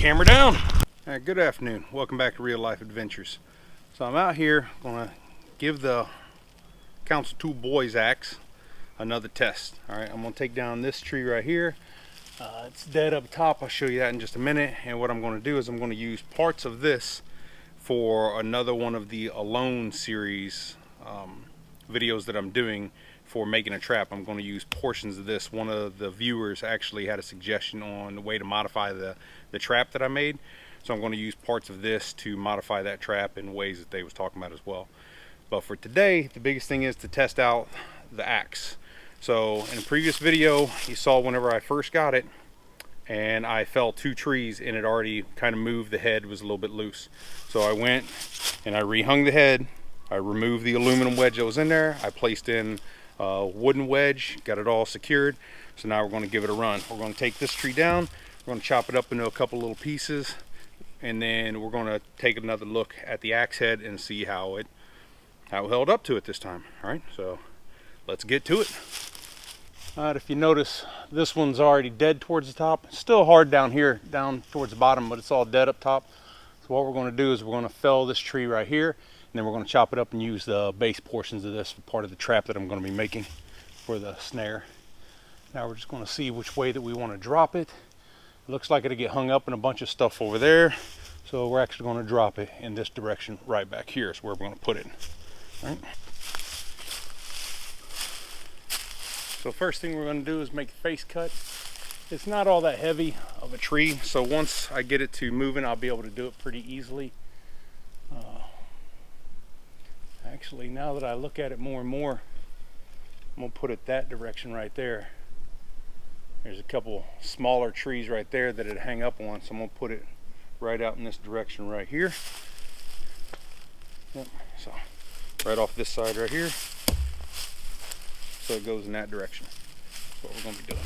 Camera down. All right, good afternoon. Welcome back to Real Life Adventures. So I'm out here going to give the Council Tool Boys axe another test. All right, I'm going to take down this tree right here. It's dead up top. I'll show you that in just a minute. And what I'm going to do is I'm going to use parts of this for another one of the Alone series videos that I'm doing for making a trap. I'm going to use portions of this. One of the viewers actually had a suggestion on the way to modify the trap that I made. So I'm going to use parts of this to modify that trap in ways that they was talking about as well. But for today, the biggest thing is to test out the axe. So in a previous video, you saw whenever I first got it, and I felled 2 trees and it already kind of moved, the head was a little bit loose. So I went and I rehung the head. I removed the aluminum wedge that was in there. I placed in a wooden wedge, got it all secured. So now we're going to give it a run. We're going to take this tree down, we're going to chop it up into a couple little pieces, and then we're going to take another look at the axe head and see how it held up to it this time. All right, so let's get to it. All right, if you notice, this one's already dead towards the top. It's still hard down here, down towards the bottom, but it's all dead up top. So what we're going to do is we're going to fell this tree right here, and then we're going to chop it up and use the base portions of this for part of the trap that I'm going to be making for the snare. Now we're just going to see which way that we want to drop it. It looks like it'll get hung up in a bunch of stuff over there. So we're actually going to drop it in this direction right back here is where we're going to put it. All right. So first thing we're going to do is make a face cut. It's not all that heavy of a tree, so once I get it to moving, I'll be able to do it pretty easily. Actually, now that I look at it more and more, I'm going to put it that direction right there. There's a couple smaller trees right there that it hang up on, so I'm going to put it right out in this direction right here. Yep. So right off this side right here. So it goes in that direction. That's what we're going to be doing.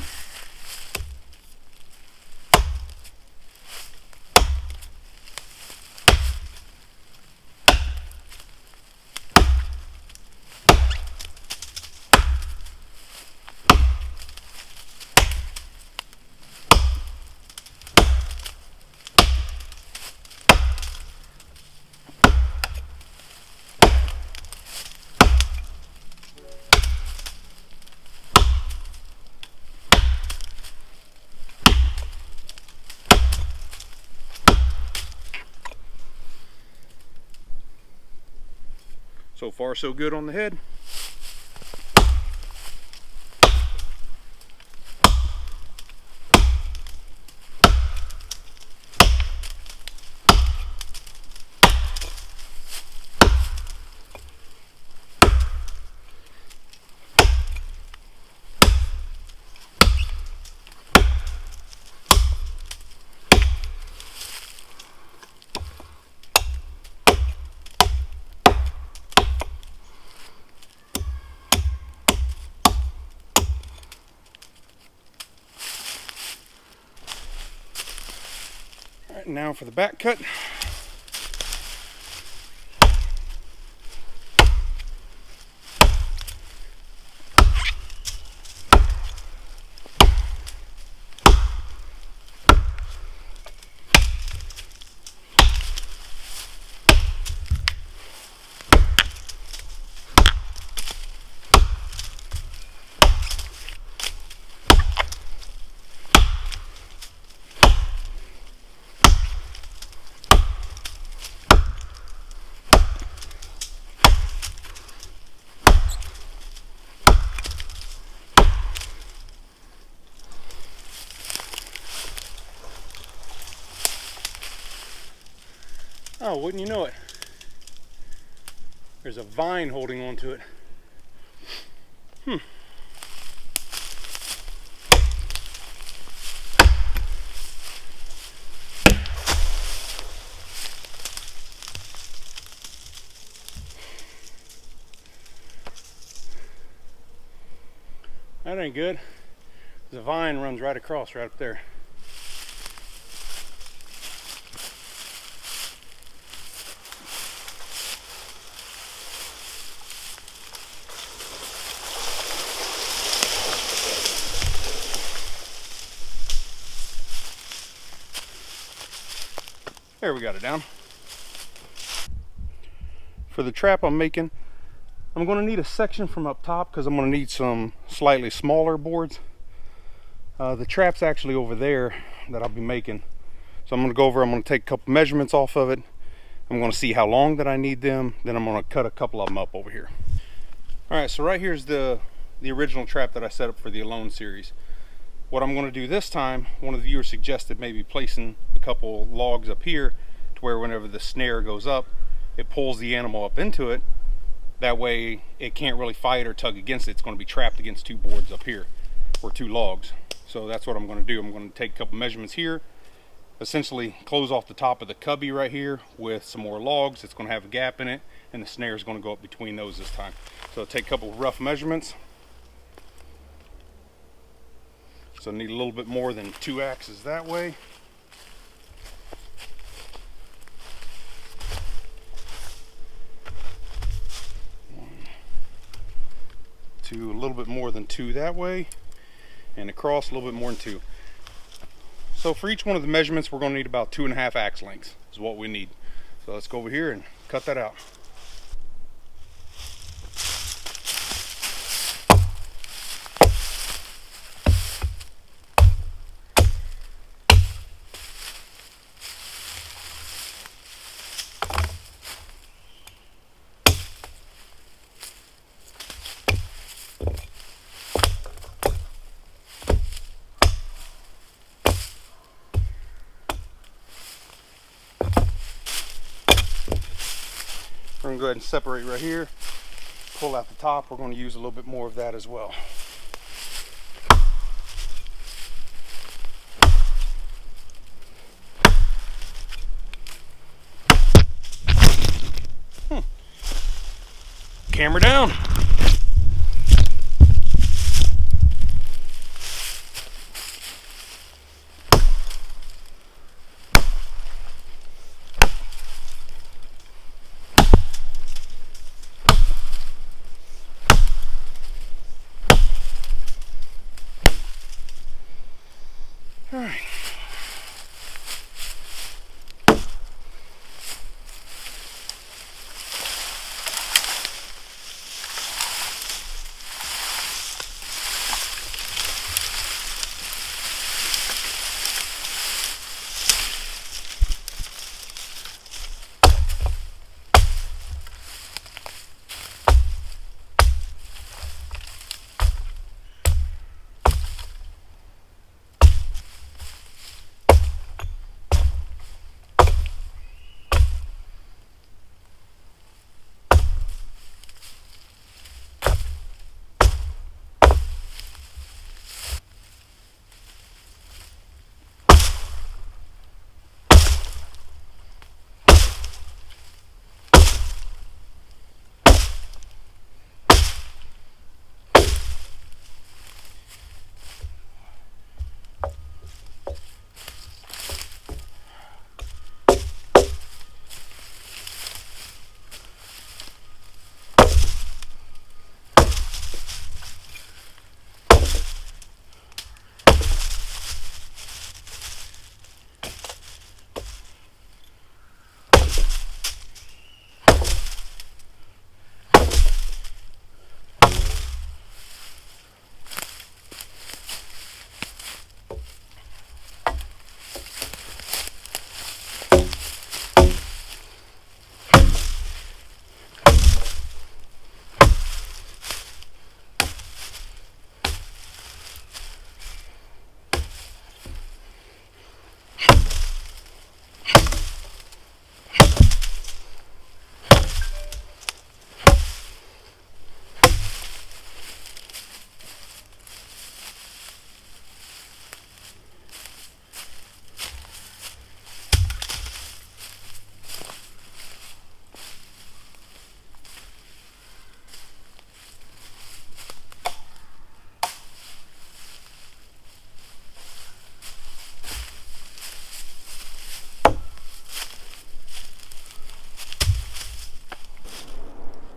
So far, so good on the head. Now for the back cut. Oh, wouldn't you know it? There's a vine holding on to it. That ain't good. The vine runs right across right up there. There, we got it down. For the trap I'm making, I'm going to need a section from up top because I'm going to need some slightly smaller boards. The trap's actually over there that I'll be making. So I'm going to go over, I'm going to take a couple measurements off of it. I'm going to see how long that I need them. Then I'm going to cut a couple of them up over here. Alright, so right here's the original trap that I set up for the Alone series. What I'm going to do this time, one of the viewers suggested maybe placing a couple logs up here to where whenever the snare goes up, it pulls the animal up into it. That way it can't really fight or tug against it. It's going to be trapped against two boards up here, or two logs. So that's what I'm going to do. I'm going to take a couple measurements here, essentially close off the top of the cubby right here with some more logs. It's going to have a gap in it, and the snare is going to go up between those this time. So I'll take a couple of rough measurements. So I need a little bit more than 2 axes that way. A little bit more than 2 that way, and across a little bit more than 2. So for each one of the measurements, we're going to need about 2.5 axe lengths is what we need. So let's go over here and cut that out. We're going to go ahead and separate right here, pull out the top. We're going to use a little bit more of that as well. Camera down. All right.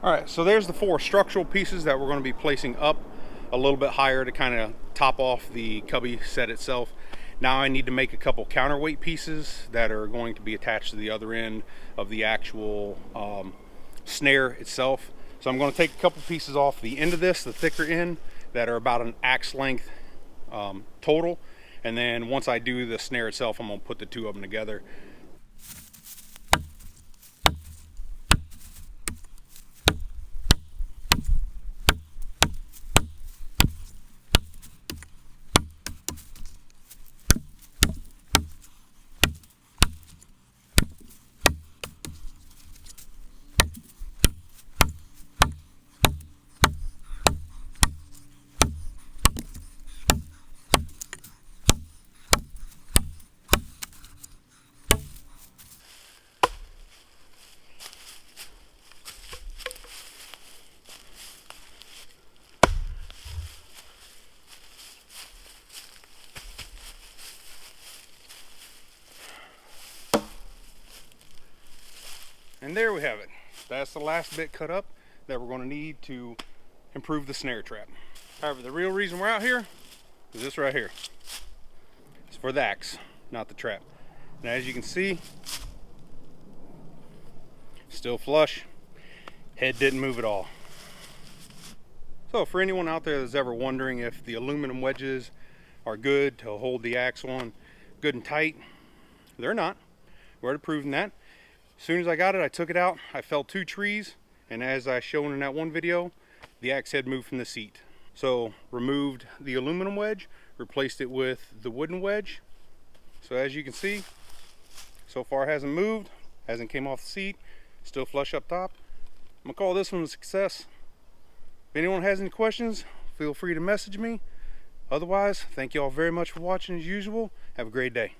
Alright, so there's the 4 structural pieces that we're going to be placing up a little bit higher to kind of top off the cubby set itself. Now I need to make a couple counterweight pieces that are going to be attached to the other end of the actual snare itself. So I'm going to take a couple pieces off the end of this, the thicker end, that are about an axe length total. And then once I do the snare itself, I'm going to put the two of them together. And there we have it. That's the last bit cut up that we're going to need to improve the snare trap. However, the real reason we're out here is this right here. It's for the axe, not the trap. And as you can see, still flush. Head didn't move at all. So for anyone out there that's ever wondering if the aluminum wedges are good to hold the axe on good and tight, they're not. We're already proving that. As soon as I got it, I took it out, I felled 2 trees, and as I shown in that one video, the axe head moved from the seat. So removed the aluminum wedge, replaced it with the wooden wedge. So as you can see, so far it hasn't moved, hasn't came off the seat, still flush up top. I'm gonna call this one a success. If anyone has any questions, feel free to message me. Otherwise, thank you all very much for watching as usual. Have a great day.